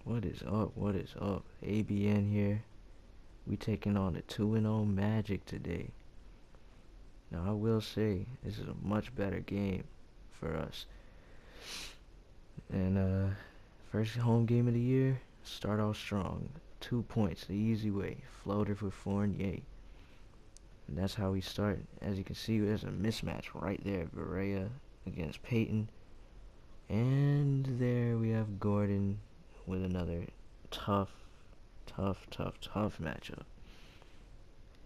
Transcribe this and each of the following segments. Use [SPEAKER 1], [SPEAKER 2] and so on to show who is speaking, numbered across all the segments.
[SPEAKER 1] What is up? What is up? ABN here. We taking on the 2-0 Magic today. Now I will say this is a much better game for us. And first home game of the year, start off strong. 2 points the easy way. Floater for Fournier. And that's how we start. As you can see, there's a mismatch right there. Berea against Peyton. And there we have Gordon with another tough matchup.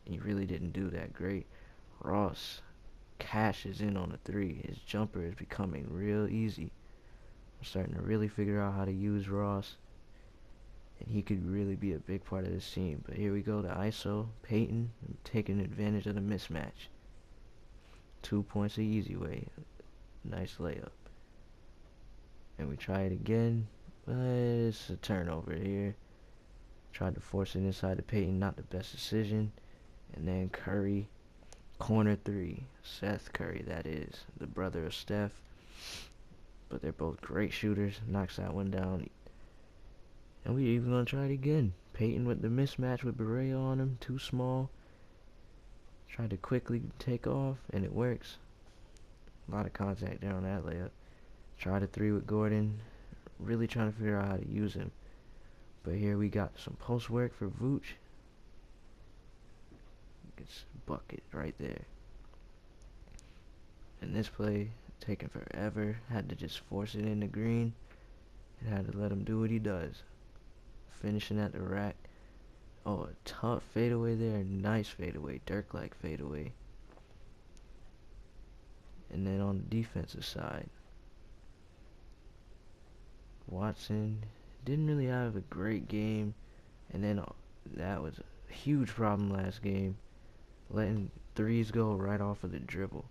[SPEAKER 1] He really didn't do that great. Ross cashes in on a three. His jumper is becoming real easy. I'm starting to really figure out how to use Ross, and he could really be a big part of this team. But here we go to ISO. Peyton taking advantage of the mismatch. 2 points the easy way. Nice layup. And we try it again, but it's a turnover here. Tried to force it inside the Peyton, not the best decision. And then Curry, corner three. Seth Curry, that is, the brother of Steph. But they're both great shooters. Knocks that one down. And we even gonna try it again. Peyton with the mismatch with Berea on him, too small. Tried to quickly take off, and it works. A lot of contact there on that layup. Tried a three with Gordon. Really trying to figure out how to use him. But here we got some post work for Vooch. Gets bucket right there. And this play taking forever. Had to just force it in the green. And had to let him do what he does. Finishing at the rack. Oh, a tough fadeaway there. Nice fadeaway. Dirk-like fadeaway. And then on the defensive side, Watson didn't really have a great game. And then that was a huge problem last game. Letting threes go right off of the dribble.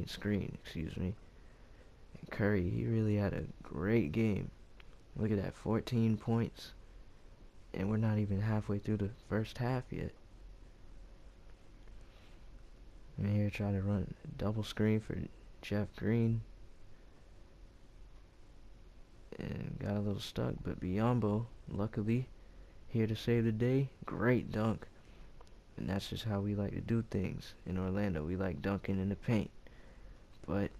[SPEAKER 1] Screen, excuse me. And Curry, he really had a great game. Look at that, 14 points. And we're not even halfway through the first half yet. And here trying to run a double screen for Jeff Green. And got a little stuck, but Biombo, luckily, here to save the day. Great dunk. And that's just how we like to do things in Orlando. We like dunking in the paint. But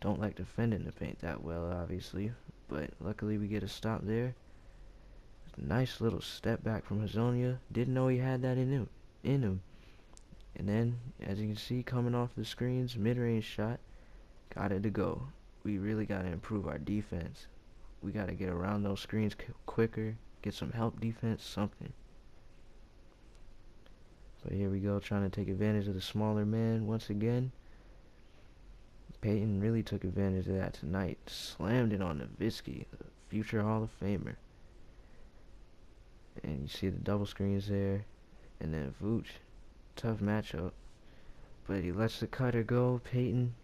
[SPEAKER 1] don't like defending the paint that well, obviously. But luckily we get a stop there. Nice little step back from Hazonia. Didn't know he had that in him. And then, as you can see, coming off the screens, mid-range shot. Got it to go. We really got to improve our defense. We got to get around those screens quicker. Get some help defense, something. But here we go, trying to take advantage of the smaller man once again. Peyton really took advantage of that tonight. Slammed it on Nowitzki, the future Hall of Famer. And you see the double screens there. And then Vooch, tough matchup. But he lets the cutter go. Peyton,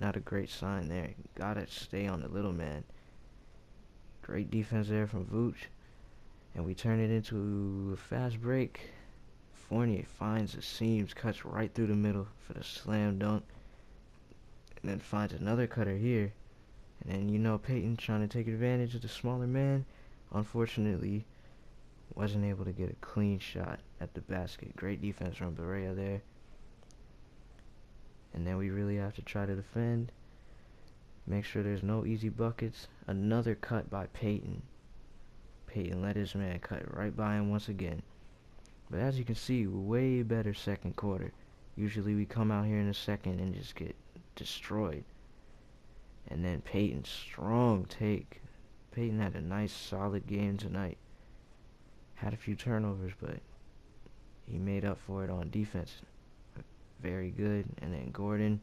[SPEAKER 1] not a great sign there. Gotta stay on the little man. Great defense there from Vooch. And we turn it into a fast break. Fournier finds the seams, cuts right through the middle for the slam dunk. And then finds another cutter here. And then Peyton trying to take advantage of the smaller man. Unfortunately, wasn't able to get a clean shot at the basket. Great defense from Berea there. And then we really have to try to defend. Make sure there's no easy buckets. Another cut by Peyton. Peyton let his man cut right by him once again. But as you can see, way better second quarter. Usually we come out here in the second and just get destroyed. And then Peyton, strong take. Peyton had a nice solid game tonight. Had a few turnovers, but he made up for it on defense. Very good. And then Gordon.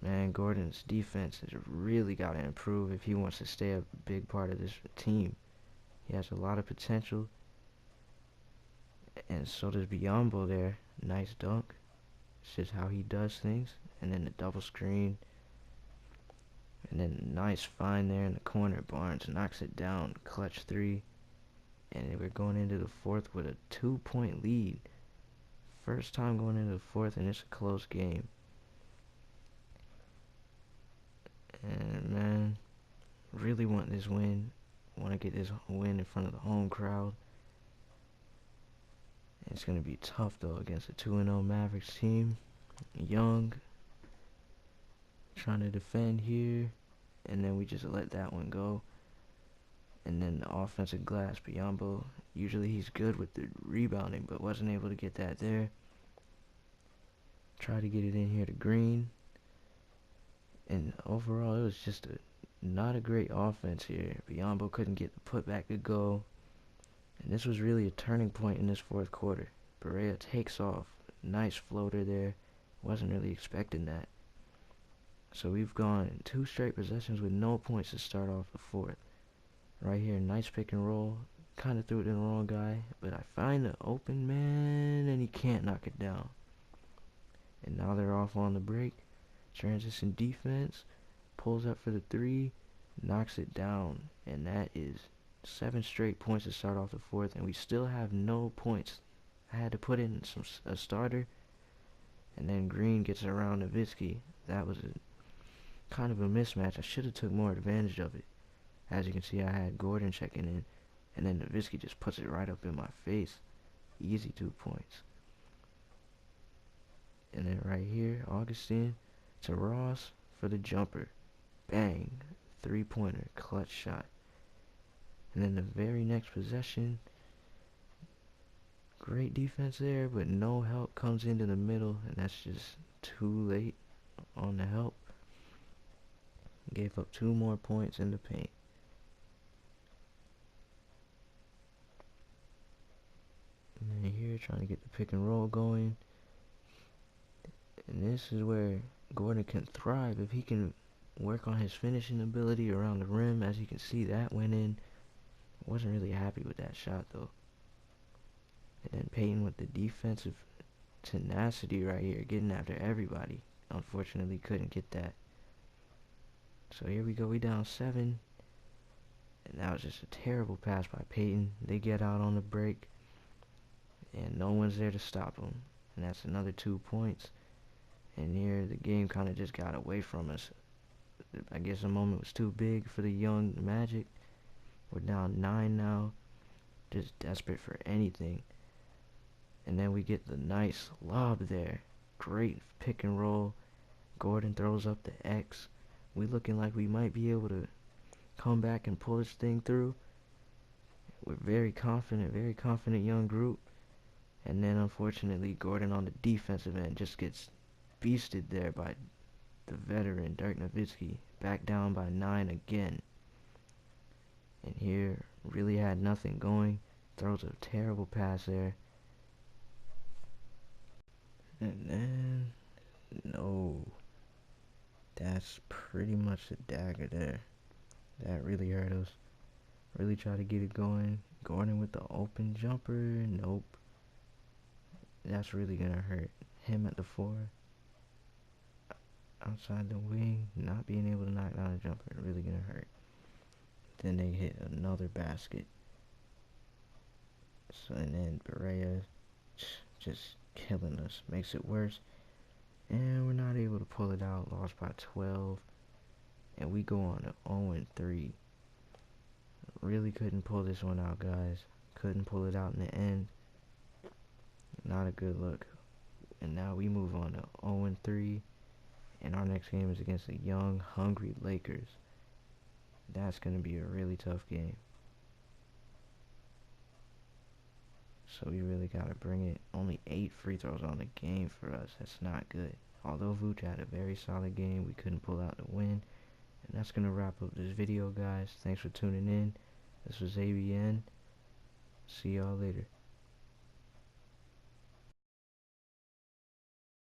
[SPEAKER 1] Man, Gordon's defense has really got to improve if he wants to stay a big part of this team. He has a lot of potential. And so does Biombo there. Nice dunk. It's just how he does things. And then the double screen. And then nice find there in the corner. Barnes knocks it down. Clutch three. And we're going into the fourth with a 2-point lead. First time going into the fourth, and it's a close game. And man, really want this win. Want to get this win in front of the home crowd. It's going to be tough, though, against a 2-0 Mavericks team. Young, trying to defend here, and then we just let that one go. And then the offensive glass, Biyombo, usually he's good with the rebounding, but wasn't able to get that there. Try to get it in here to Green. And overall, it was just not a great offense here. Biyombo couldn't get the putback to go. And this was really a turning point in this fourth quarter. Berea takes off. Nice floater there. Wasn't really expecting that. So we've gone 2 straight possessions with no points to start off the fourth. Right here, nice pick and roll. Kind of threw it to the wrong guy. But I find the open man, and he can't knock it down. And now they're off on the break. Transition defense. Pulls up for the 3. Knocks it down. And that is 7 straight points to start off the fourth. And we still have no points. I had to put in a starter. And then Green gets around Nowitzki. That was kind of a mismatch. I should have took more advantage of it. As you can see, I had Gordon checking in, and then Nowitzki just puts it right up in my face. Easy 2 points. And then right here, Augustine to Ross for the jumper. Bang. 3-pointer. Clutch shot. And then the very next possession, great defense there, but no help comes into the middle, and that's just too late on the help. Gave up 2 more points in the paint. And then here, trying to get the pick and roll going. And this is where Gordon can thrive if he can work on his finishing ability around the rim. As you can see, that went in. Wasn't really happy with that shot, though. And then Peyton with the defensive tenacity right here, getting after everybody. Unfortunately, couldn't get that. So here we go, we down 7. And that was just a terrible pass by Peyton. They get out on the break, and no one's there to stop them. And that's another 2 points. And here, the game kind of just got away from us. I guess the moment was too big for the young Magic. We're down 9 now. Just desperate for anything. And then we get the nice lob there. Great pick and roll. Gordon throws up the X. We looking like we might be able to come back and pull this thing through. We're very confident young group. And then unfortunately, Gordon on the defensive end just gets beasted there by the veteran Dirk Nowitzki. Back down by 9 again. And here, really had nothing going. Throws a terrible pass there. And then, no. That's pretty much the dagger there. That really hurt us. Really tried to get it going. Gordon with the open jumper. Nope. That's really gonna hurt. Him at the 4. Outside the wing. Not being able to knock down a jumper. Really gonna hurt. Then they hit another basket. So, and then Berea just killing us. Makes it worse. And we're not able to pull it out. Lost by 12. And we go on to 0-3. Really couldn't pull this one out, guys. Couldn't pull it out in the end. Not a good look. And now we move on to 0-3. And our next game is against the young, hungry Lakers. That's going to be a really tough game. So we really got to bring it. Only 8 free throws on the game for us. That's not good. Although Vooch had a very solid game, we couldn't pull out the win. And that's going to wrap up this video, guys. Thanks for tuning in. This was ABN. See y'all later.